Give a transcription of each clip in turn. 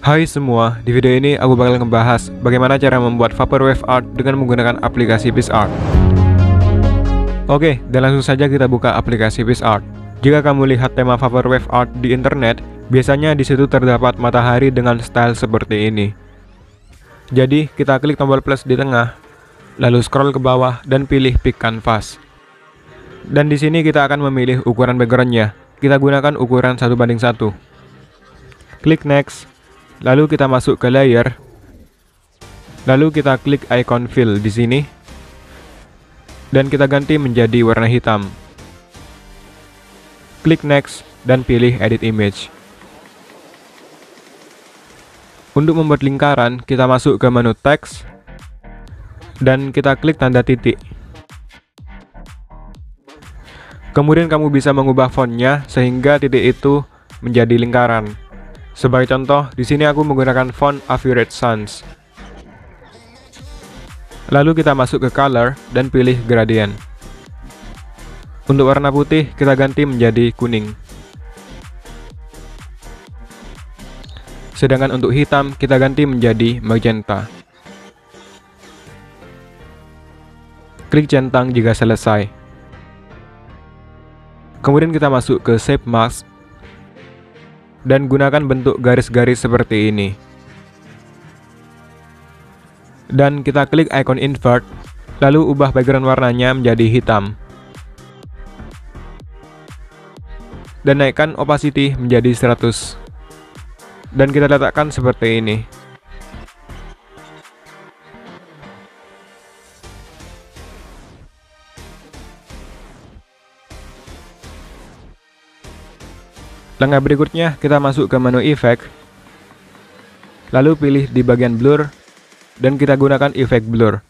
Hai semua, di video ini aku bakal ngebahas bagaimana cara membuat Vaporwave Art dengan menggunakan aplikasi PixArt. Oke, dan langsung saja kita buka aplikasi PixArt. Jika kamu lihat tema Vaporwave Art di internet, biasanya di situ terdapat matahari dengan style seperti ini. Jadi, kita klik tombol plus di tengah, lalu scroll ke bawah dan pilih Pick Canvas. Dan di sini kita akan memilih ukuran backgroundnya. Kita gunakan ukuran 1:1. Klik Next. Lalu kita masuk ke layer. Lalu kita klik icon fill di sini. Dan kita ganti menjadi warna hitam. Klik next dan pilih edit image. Untuk membuat lingkaran, kita masuk ke menu text dan kita klik tanda titik. Kemudian kamu bisa mengubah fontnya sehingga titik itu menjadi lingkaran. Sebagai contoh, di sini aku menggunakan font Average Sans. Lalu kita masuk ke color dan pilih gradient. Untuk warna putih, kita ganti menjadi kuning. Sedangkan untuk hitam, kita ganti menjadi magenta. Klik centang jika selesai. Kemudian kita masuk ke Shape Mask dan gunakan bentuk garis-garis seperti ini. Dan kita klik icon invert, lalu ubah background warnanya menjadi hitam. Dan naikkan opacity menjadi 100. Dan kita letakkan seperti ini. Langkah berikutnya, kita masuk ke menu Effect, lalu pilih di bagian Blur, dan kita gunakan efek Blur.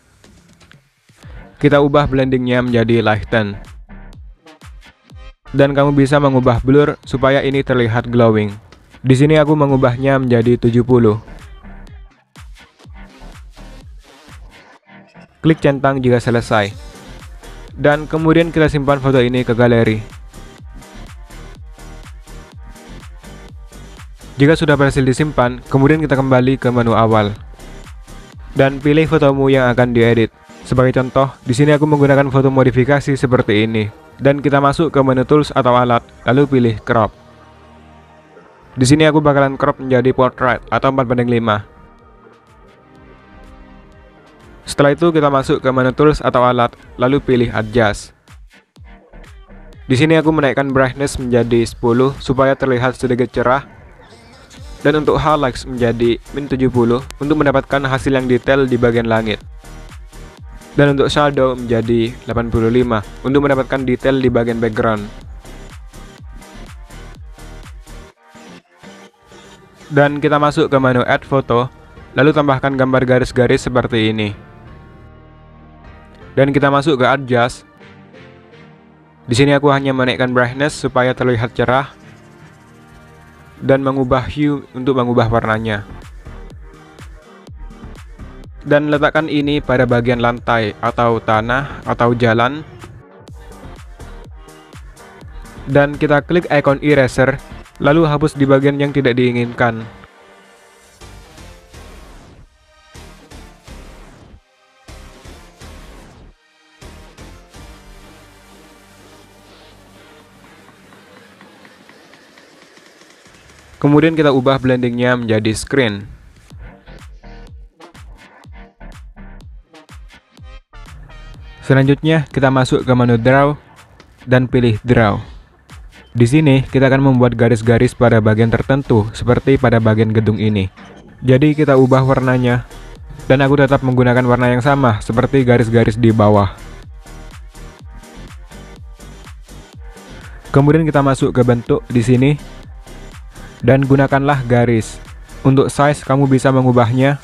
Kita ubah blendingnya menjadi Lighten. Dan kamu bisa mengubah blur supaya ini terlihat glowing. Di sini aku mengubahnya menjadi 70. Klik centang jika selesai. Dan kemudian kita simpan foto ini ke galeri. Jika sudah berhasil disimpan, kemudian kita kembali ke menu awal dan pilih fotomu yang akan diedit. Sebagai contoh, di sini aku menggunakan foto modifikasi seperti ini. Dan kita masuk ke menu tools atau alat, lalu pilih crop. Di sini aku bakalan crop menjadi portrait atau 4:5. Setelah itu kita masuk ke menu tools atau alat, lalu pilih adjust. Di sini aku menaikkan brightness menjadi 10 supaya terlihat sedikit cerah. Dan untuk highlights menjadi -70 untuk mendapatkan hasil yang detail di bagian langit. Dan untuk shadow menjadi 85 untuk mendapatkan detail di bagian background. Dan kita masuk ke menu add photo, lalu tambahkan gambar garis-garis seperti ini. Dan kita masuk ke adjust. Di sini aku hanya menaikkan brightness supaya terlihat cerah. Dan mengubah hue untuk mengubah warnanya. Dan letakkan ini pada bagian lantai atau tanah atau jalan. Dan kita klik icon eraser, lalu hapus di bagian yang tidak diinginkan. Kemudian kita ubah blendingnya menjadi screen. Selanjutnya kita masuk ke menu draw dan pilih draw. Di sini kita akan membuat garis-garis pada bagian tertentu seperti pada bagian gedung ini. Jadi kita ubah warnanya dan aku tetap menggunakan warna yang sama seperti garis-garis di bawah. Kemudian kita masuk ke bentuk di sini. Dan gunakanlah garis. Untuk size kamu bisa mengubahnya.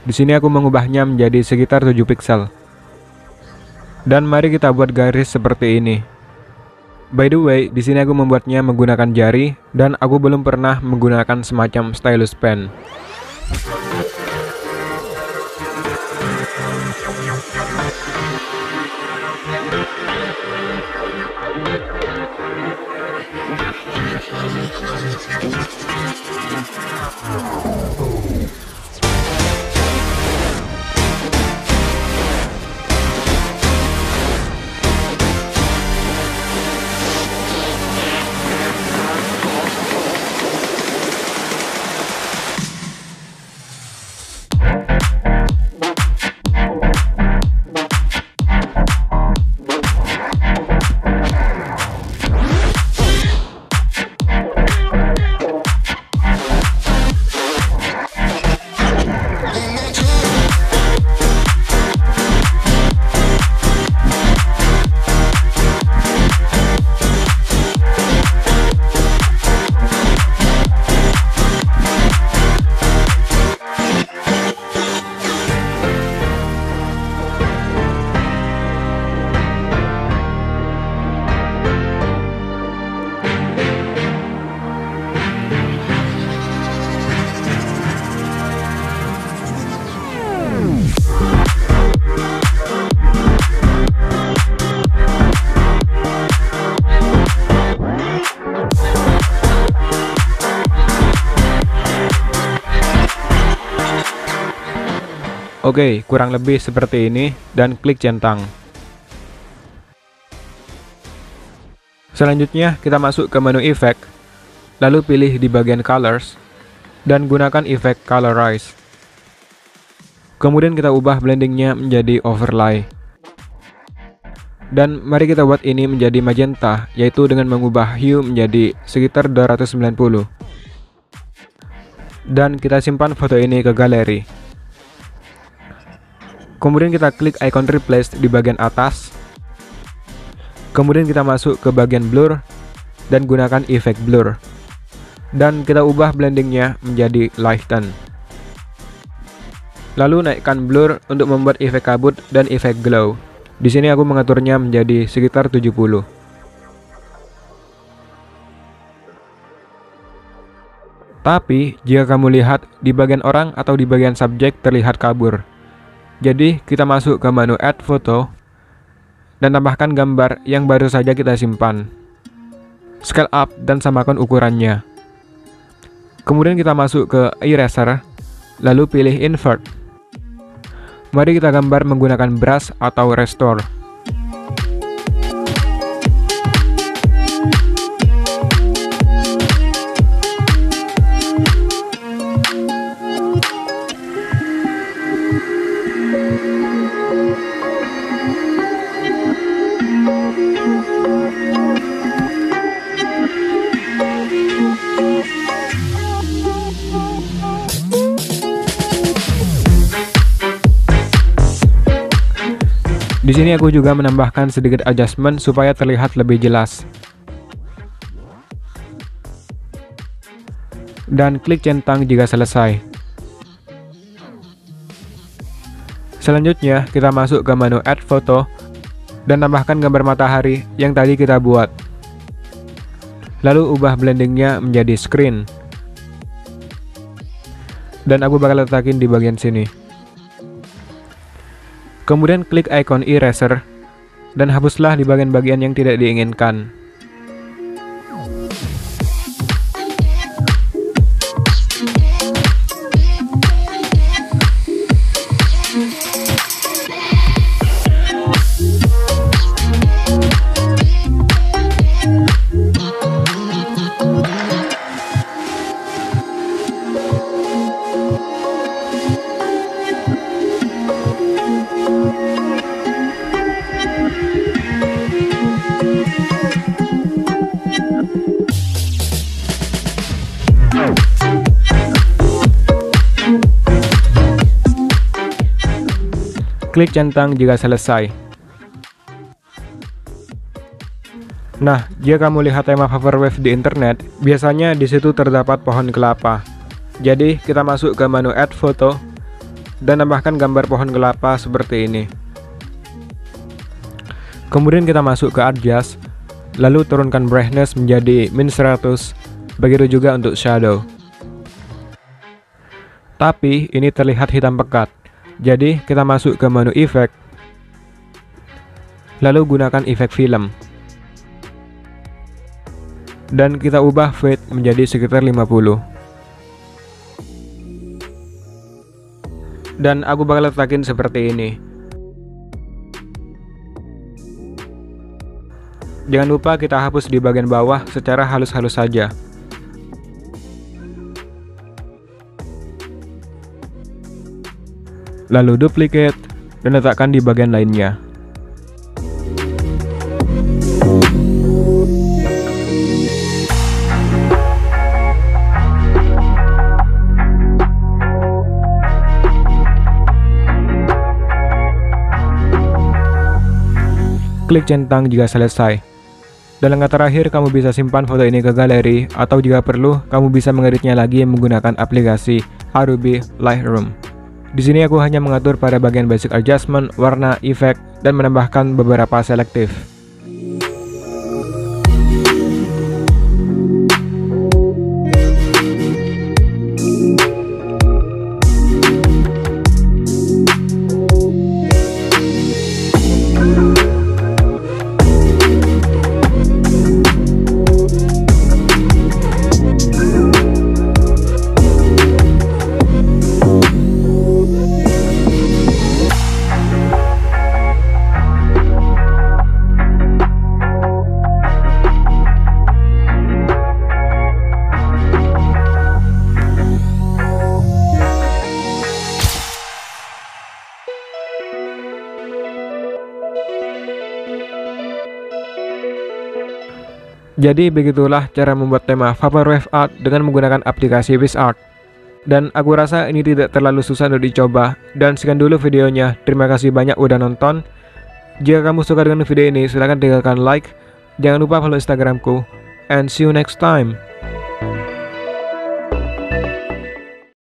Di sini aku mengubahnya menjadi sekitar 7 pixel. Dan mari kita buat garis seperti ini. By the way, di sini aku membuatnya menggunakan jari dan aku belum pernah menggunakan semacam stylus pen. Oke, kurang lebih seperti ini, dan klik centang. Selanjutnya, kita masuk ke menu Effect, lalu pilih di bagian Colors, dan gunakan efek Colorize. Kemudian kita ubah blendingnya menjadi Overlay. Dan mari kita buat ini menjadi magenta, yaitu dengan mengubah hue menjadi sekitar 290. Dan kita simpan foto ini ke galeri. Kemudian kita klik icon replace di bagian atas. Kemudian kita masuk ke bagian blur dan gunakan efek blur. Dan kita ubah blendingnya menjadi lighten. Lalu naikkan blur untuk membuat efek kabut dan efek glow. Di sini aku mengaturnya menjadi sekitar 70. Tapi, jika kamu lihat di bagian orang atau di bagian subjek terlihat kabur. Jadi, kita masuk ke menu Add Photo dan tambahkan gambar yang baru saja kita simpan. Scale up dan samakan ukurannya. Kemudian kita masuk ke Eraser, lalu pilih Invert. Mari kita gambar menggunakan brush atau restore. Di sini aku juga menambahkan sedikit adjustment supaya terlihat lebih jelas. Dan klik centang jika selesai. Selanjutnya, kita masuk ke menu Add Photo dan tambahkan gambar matahari yang tadi kita buat. Lalu ubah blendingnya menjadi screen. Dan aku bakal letakin di bagian sini. Kemudian klik icon eraser dan hapuslah di bagian-bagian yang tidak diinginkan. Klik centang jika selesai. Nah, jika kamu lihat tema Vaporwave di internet, biasanya di situ terdapat pohon kelapa. Jadi, kita masuk ke menu Add Photo dan tambahkan gambar pohon kelapa seperti ini. Kemudian kita masuk ke Adjust, lalu turunkan brightness menjadi -100, begitu juga untuk shadow. Tapi, ini terlihat hitam pekat. Jadi, kita masuk ke menu Effect, lalu gunakan efek film. Dan kita ubah fade menjadi sekitar 50. Dan aku bakal letakin seperti ini. Jangan lupa kita hapus di bagian bawah secara halus-halus saja. Lalu duplicate dan letakkan di bagian lainnya. Klik centang jika selesai. Dan langkah terakhir, kamu bisa simpan foto ini ke galeri, atau jika perlu, kamu bisa mengeditnya lagi menggunakan aplikasi Adobe Lightroom. Di sini aku hanya mengatur pada bagian basic adjustment, warna, efek, dan menambahkan beberapa selektif. Jadi begitulah cara membuat tema Vaporwave Art dengan menggunakan aplikasi PixArt. Dan aku rasa ini tidak terlalu susah untuk dicoba. Dan sekian dulu videonya, terima kasih banyak udah nonton. Jika kamu suka dengan video ini, silahkan tinggalkan like. Jangan lupa follow Instagramku. And see you next time.